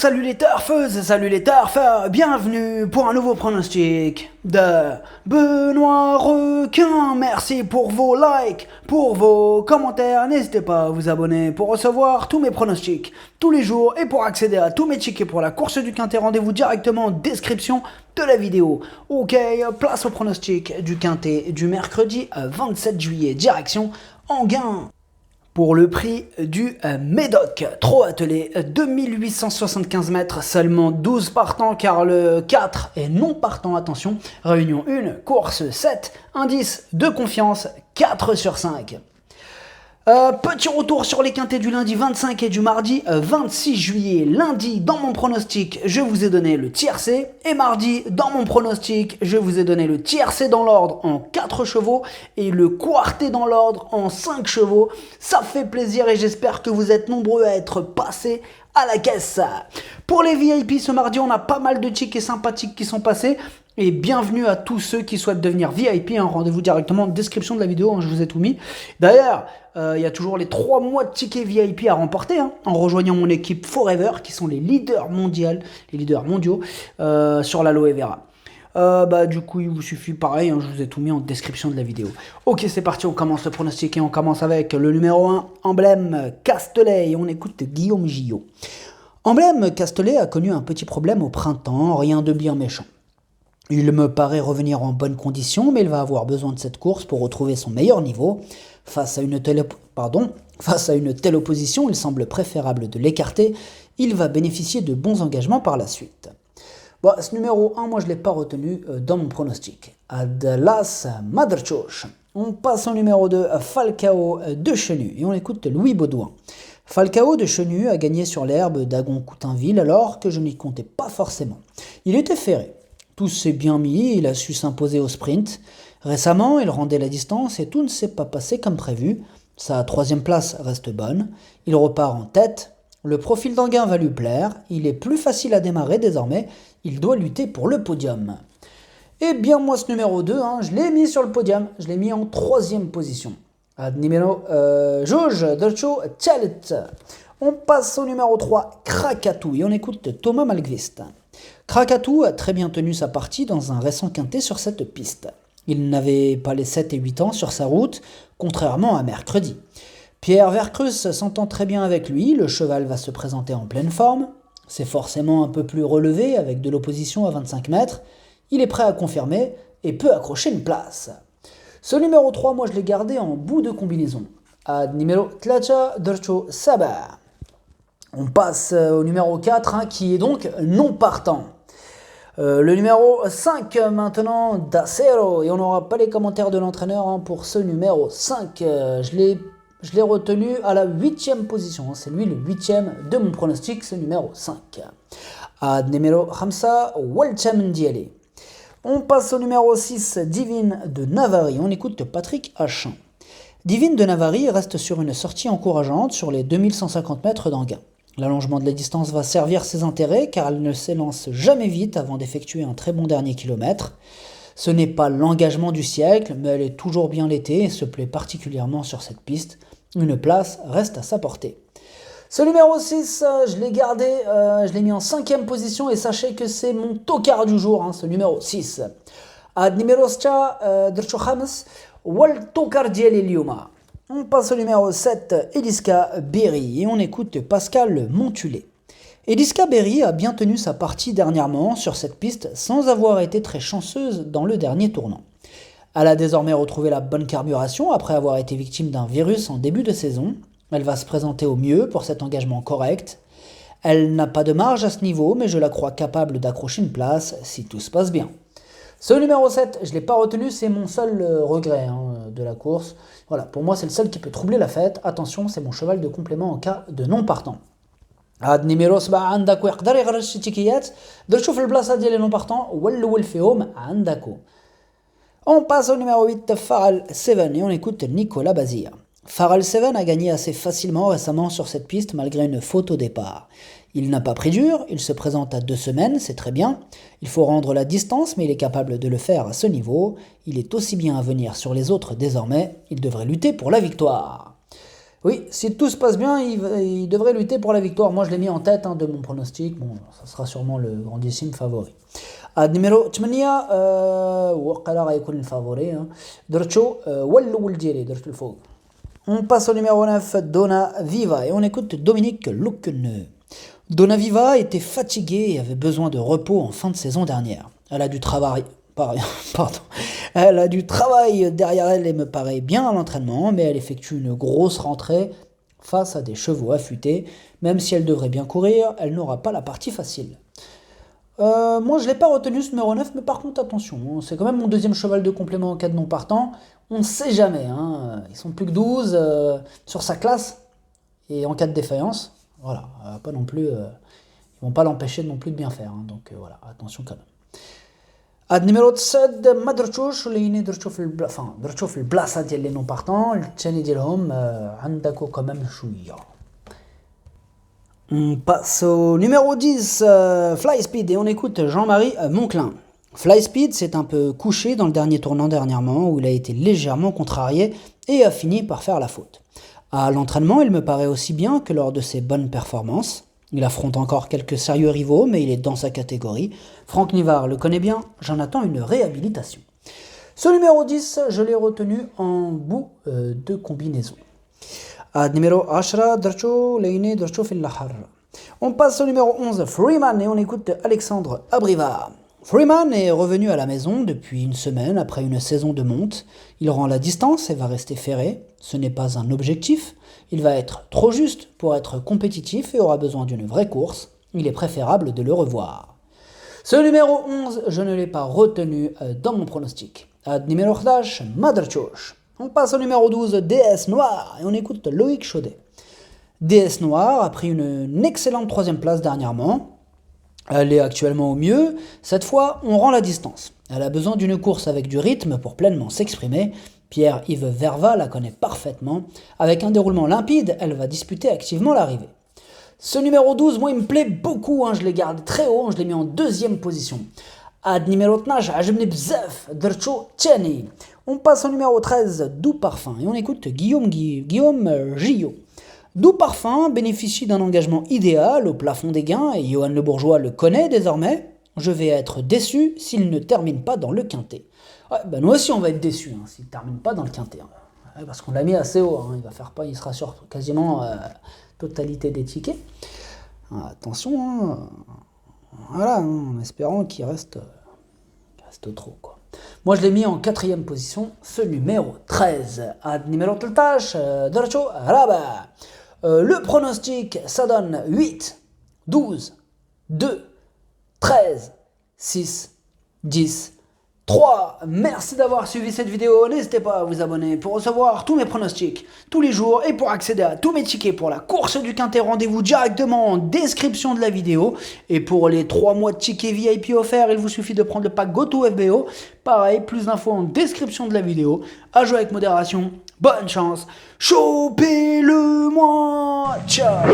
Salut les turfeuses, salut les turfeurs, bienvenue pour un nouveau pronostic de Benoît Requin. Merci pour vos likes, pour vos commentaires, n'hésitez pas à vous abonner pour recevoir tous mes pronostics tous les jours et pour accéder à tous mes tickets pour la course du Quintet, rendez-vous directement en description de la vidéo. Ok, place au pronostic du Quintet du mercredi 27 juillet, direction Enghien. Pour le prix du Médoc, trop attelé, 2875 mètres, seulement 12 partants car le 4 est non partant, attention, réunion 1, course 7, indice de confiance 4 sur 5. Petit retour sur les quintets du lundi 25 et du mardi 26 juillet. Lundi, dans mon pronostic, je vous ai donné le tiercé. Et mardi, dans mon pronostic, je vous ai donné le tiercé dans l'ordre en 4 chevaux et le quarté dans l'ordre en 5 chevaux. Ça fait plaisir et j'espère que vous êtes nombreux à être passés à la caisse. Pour les VIP, ce mardi, on a pas mal de tickets sympathiques qui sont passés. Et bienvenue à tous ceux qui souhaitent devenir VIP. Rendez-vous directement en description de la vidéo, je vous ai tout mis. D'ailleurs, il y a toujours les 3 mois de tickets VIP à remporter en rejoignant mon équipe Forever, qui sont les leaders mondiaux sur l'aloe vera. Du coup, il vous suffit pareil, je vous ai tout mis en description de la vidéo. Ok, c'est parti, on commence le pronostic et on commence avec le numéro 1, Emblème Castellet. Et on écoute Guillaume Gillot. Emblème Castellet a connu un petit problème au printemps, rien de bien méchant. Il me paraît revenir en bonne condition, mais il va avoir besoin de cette course pour retrouver son meilleur niveau. Face à une telle opposition, il semble préférable de l'écarter. Il va bénéficier de bons engagements par la suite. Ce numéro 1, moi je ne l'ai pas retenu dans mon pronostic. Adlas Madrchoch. On passe au numéro 2, Falcao de Chenu. Et on écoute Louis Baudouin. Falcao de Chenu a gagné sur l'herbe d'Agon-Coutainville alors que je n'y comptais pas forcément. Il était ferré. Tout s'est bien mis, il a su s'imposer au sprint. Récemment, il rendait la distance et tout ne s'est pas passé comme prévu. Sa 3e place reste bonne. Il repart en tête. Le profil d'Enghien va lui plaire. Il est plus facile à démarrer désormais. Il doit lutter pour le podium. Eh bien, moi, ce numéro 2, je l'ai mis sur le podium. Je l'ai mis en 3e position. Numéro Jauge Dolcio Tchalet. On passe au numéro 3, Krakatou. Et on écoute Thomas Malgvist. Krakatou a très bien tenu sa partie dans un récent quintet sur cette piste. Il n'avait pas les 7 et 8 ans sur sa route, contrairement à mercredi. Pierre Vercruz s'entend très bien avec lui, le cheval va se présenter en pleine forme. C'est forcément un peu plus relevé avec de l'opposition à 25 mètres. Il est prêt à confirmer et peut accrocher une place. Ce numéro 3, moi je l'ai gardé en bout de combinaison. Ad numéro Tlacha Dorcho Saba. On passe au numéro 4 qui est donc non partant. Le numéro 5 maintenant, Dacero. Et on n'aura pas les commentaires de l'entraîneur pour ce numéro 5. Je l'ai retenu à la 8e position. C'est lui le 8e de mon pronostic, ce numéro 5. Ad numéro Hamza Walchamdiele. On passe au numéro 6, Divine de Navarre. On écoute Patrick Hachin. Divine de Navarre reste sur une sortie encourageante sur les 2150 mètres d'Enghien. L'allongement de la distance va servir ses intérêts car elle ne s'élance jamais vite avant d'effectuer un très bon dernier kilomètre. Ce n'est pas l'engagement du siècle, mais elle est toujours bien l'été et se plaît particulièrement sur cette piste. Une place reste à sa portée. Ce numéro 6, je l'ai gardé, je l'ai mis en 5e position et sachez que c'est mon tocard du jour, ce numéro 6. Ad numéro 7, Drchohams, Wal Tokardiel Elioma. On passe au numéro 7, Eliska Berry, et on écoute Pascal Montulé. Eliska Berry a bien tenu sa partie dernièrement sur cette piste sans avoir été très chanceuse dans le dernier tournant. Elle a désormais retrouvé la bonne carburation après avoir été victime d'un virus en début de saison. Elle va se présenter au mieux pour cet engagement correct. Elle n'a pas de marge à ce niveau, mais je la crois capable d'accrocher une place si tout se passe bien. Ce numéro 7, je ne l'ai pas retenu, c'est mon seul regret de la course. Voilà, pour moi c'est le seul qui peut troubler la fête. Attention, c'est mon cheval de complément en cas de non partant. Ad numéro 7 عندك ويقدر يغرس شي تيكيات درت شوف البلاصه ديال لي نون بارطون والاول فيهم عندكو. On passe au numéro 8, Pharal 7 et on écoute Nicolas Bazir. Pharal 7 a gagné assez facilement récemment sur cette piste malgré une faute au départ. Il n'a pas pris dur, il se présente à 2 semaines, c'est très bien. Il faut rendre la distance, mais il est capable de le faire à ce niveau. Il est aussi bien à venir sur les autres désormais, il devrait lutter pour la victoire. Oui, si tout se passe bien, il devrait lutter pour la victoire. Moi, je l'ai mis en tête de mon pronostic. Bon, ça sera sûrement le grandissime favori. Numéro 8 وقيلا غيكون الفافوري درتو هو الاول ديالي درت الفوق. On passe au numéro 9, Donna Viva, et on écoute Dominique Lucken. Donna Viva était fatiguée et avait besoin de repos en fin de saison dernière. Elle a du travail, pardon, elle a du travail derrière elle et me paraît bien à l'entraînement, mais elle effectue une grosse rentrée face à des chevaux affûtés. Même si elle devrait bien courir, elle n'aura pas la partie facile. Moi, je ne l'ai pas retenu ce numéro 9, mais par contre, attention, c'est quand même mon deuxième cheval de complément en cas de non partant. On ne sait jamais, ils sont plus que 12 sur sa classe, et en cas de défaillance, voilà, pas non plus, ils vont pas l'empêcher non plus de bien faire, donc voilà, attention quand même. عاد نيميرو 9 ما درتوش وليني درتو في البلاصه ديال لي نون بارطون الثاني ديالهم عندكو كمان شويه. On passe au numéro 10, Fly Speed, et on écoute Jean-Marie Monclin. Fly Speed s'est un peu couché dans le dernier tournant dernièrement, où il a été légèrement contrarié et a fini par faire la faute. À l'entraînement, il me paraît aussi bien que lors de ses bonnes performances. Il affronte encore quelques sérieux rivaux, mais il est dans sa catégorie. Franck Nivard le connaît bien, j'en attends une réhabilitation. Ce numéro 10, je l'ai retenu en bout de combinaison. Numéro 10 درتو ليني درتو في الأحر. On passe au numéro 11, Freeman, et on écoute Alexandre Abriva. Freeman est revenu à la maison depuis une semaine après une saison de monte. Il rend la distance et va rester ferré. Ce n'est pas un objectif. Il va être trop juste pour être compétitif et aura besoin d'une vraie course. Il est préférable de le revoir. Ce numéro 11, je ne l'ai pas retenu dans mon pronostic. Numéro 11, Madrchosh. On passe au numéro 12, DS Noir, et on écoute Loïc Chaudet. DS Noir a pris une excellente 3e place dernièrement. Elle est actuellement au mieux. Cette fois, on rend la distance. Elle a besoin d'une course avec du rythme pour pleinement s'exprimer. Pierre-Yves Verva la connaît parfaitement. Avec un déroulement limpide, elle va disputer activement l'arrivée. Ce numéro 12, moi, il me plaît beaucoup. Je l'ai gardé très haut. Je l'ai mis en 2e position. Numéro 12, عجبني بزاف درتو تاني. On passe au numéro 13, Doux Parfum, et on écoute Guillaume Gillot. Doux Parfum bénéficie d'un engagement idéal au plafond des gains, et Johan Le Bourgeois le connaît désormais. Je vais être déçu s'il ne termine pas dans le quintet. Ouais, nous aussi on va être déçus s'il ne termine pas dans le quintet. Parce qu'on l'a mis assez haut, il sera sur quasiment totalité des tickets. Attention, voilà, en espérant qu'il reste trop, quoi. Moi, je l'ai mis en 4e position, ce numéro 13. Numéro 13, Darcho Raba. Le pronostic, ça donne 8, 12, 2, 13, 6, 10, 3. Merci d'avoir suivi cette vidéo. N'hésitez pas à vous abonner pour recevoir tous mes pronostics tous les jours et pour accéder à tous mes tickets pour la course du quintet. Rendez-vous directement en description de la vidéo. Et pour les 3 mois de tickets VIP offerts, il vous suffit de prendre le pack GoToFBO. Pareil, plus d'infos en description de la vidéo. À jouer avec modération. Bonne chance. Chopez-le-moi. Ciao.